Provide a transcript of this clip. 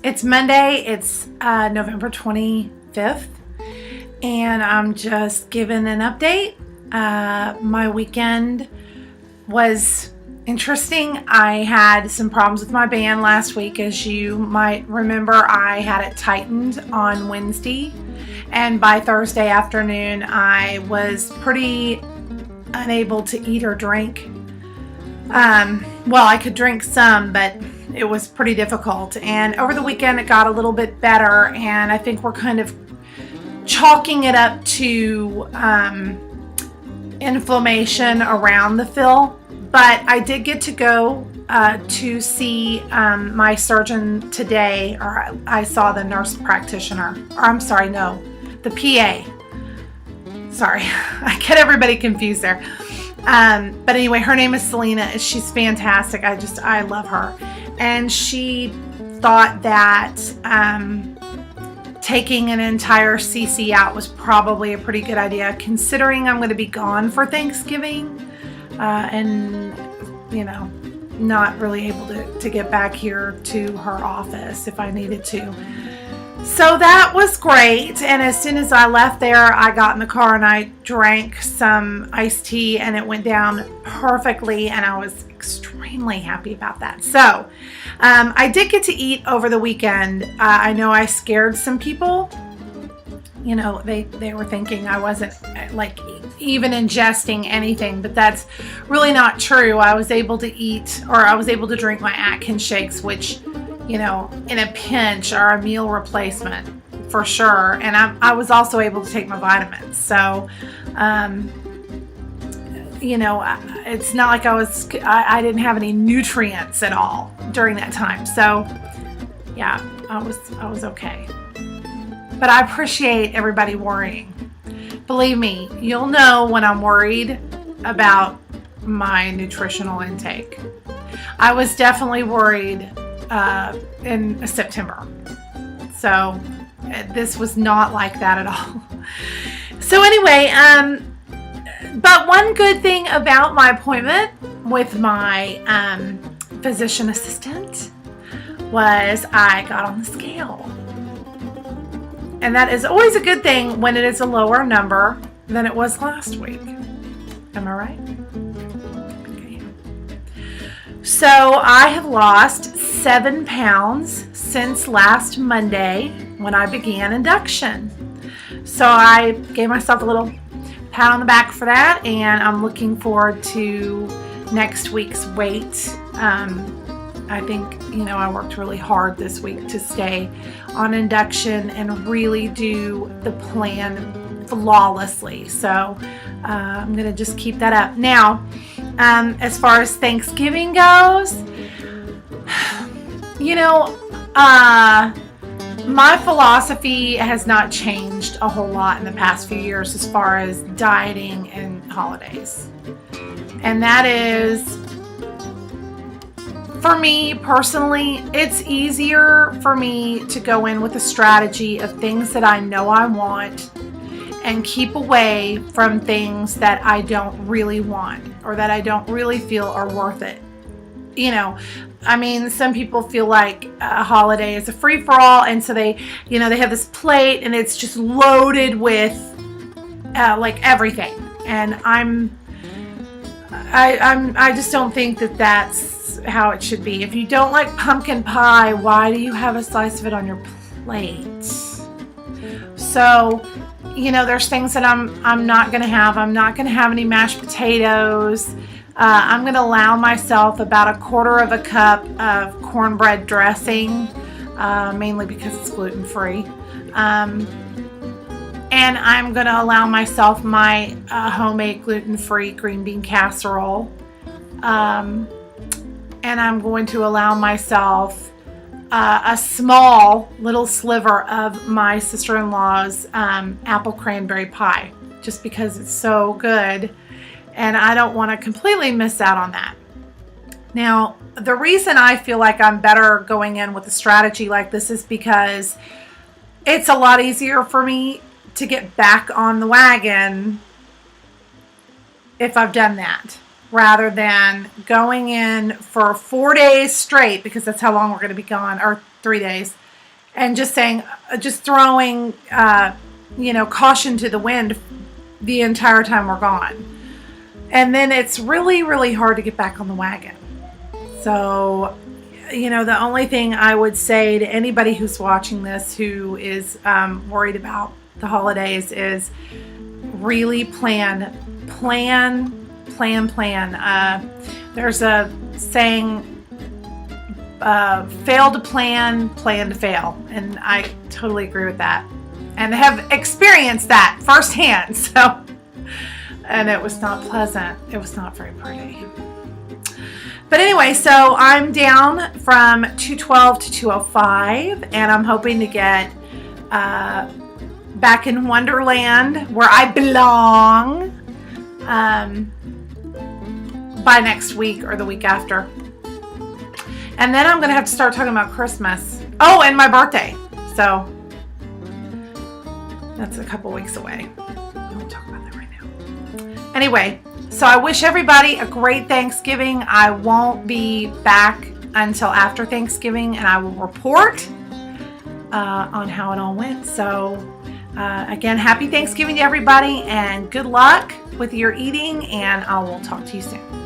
It's Monday. It's November 25th, and I'm just giving an update. My weekend was interesting. I had some problems with my band last week. As you might remember, I had it tightened on Wednesday, and by Thursday afternoon, I was pretty unable to eat or drink. Well, I could drink some, but it was pretty difficult. And over the weekend, it got a little bit better, and I think we're kind of chalking it up to inflammation around the fill. But I did get to go to see my surgeon today, or I saw the nurse practitioner, or I'm sorry, no, the PA. Sorry, I get everybody confused there. But anyway, her name is Selena. She's fantastic. I love her. And she thought that taking an entire CC out was probably a pretty good idea, considering I'm going to be gone for Thanksgiving and, you know, not really able to get back here to her office if I needed to. So that was great, and as soon as I left there, I got in the car and I drank some iced tea, and it went down perfectly, and I was extremely happy about that. So I did get to eat over the weekend. I know I scared some people. You know, they were thinking I wasn't like even ingesting anything, but that's really not true. I was able to eat, or I was able to drink my Atkins shakes, which, you know, in a pinch are a meal replacement for sure. And I was also able to take my vitamins. So, you know, it's not like I didn't have any nutrients at all during that time. So yeah, I was okay. But I appreciate everybody worrying. Believe me, you'll know when I'm worried about my nutritional intake. I was definitely worried in September. So this was not like that at all. So anyway, but one good thing about my appointment with my physician assistant was I got on the scale. And that is always a good thing when it is a lower number than it was last week. Am I right? Okay. So I have lost 7 pounds since last Monday when I began induction. So I gave myself a little pat on the back for that, and I'm looking forward to next week's weight. I think, you know, I worked really hard this week to stay on induction and really do the plan flawlessly. So I'm going to just keep that up. Now, as far as Thanksgiving goes, you know, my philosophy has not changed a whole lot in the past few years as far as dieting and holidays. And that is, for me personally, it's easier for me to go in with a strategy of things that I know I want and keep away from things that I don't really want or that I don't really feel are worth it. You know, I mean, some people feel like a holiday is a free-for-all, and so they, you know, they have this plate and it's just loaded with like everything. And I just don't think that that's how it should be. If you don't like pumpkin pie, why do you have a slice of it on your plate? So, you know, there's things that I'm not going to have. I'm not going to have any mashed potatoes. I'm going to allow myself about 1/4 cup of cornbread dressing, mainly because it's gluten-free. And I'm going to allow myself my homemade gluten-free green bean casserole. And I'm going to allow myself a small little sliver of my sister-in-law's apple cranberry pie, just because it's so good. And I don't want to completely miss out on that. Now, the reason I feel like I'm better going in with a strategy like this is because it's a lot easier for me to get back on the wagon if I've done that, rather than going in for 4 days straight, because that's how long we're going to be gone, or 3 days, and just saying, just throwing, caution to the wind the entire time we're gone. And then it's really, really hard to get back on the wagon. So, the only thing I would say to anybody who's watching this who is worried about the holidays is really plan. There's a saying, fail to plan to fail. And I totally agree with that and have experienced that firsthand. So, and it was not pleasant. It was not very pretty. But anyway, so I'm down from 212 to 205, and I'm hoping to get back in Wonderland where I belong by next week or the week after. And then I'm going to have to start talking about Christmas. Oh, and my birthday. So that's a couple weeks away. I won't talk about that right now. Anyway, so I wish everybody a great Thanksgiving. I won't be back until after Thanksgiving, and I will report on how it all went. So again, happy Thanksgiving to everybody, and good luck with your eating, and I will talk to you soon.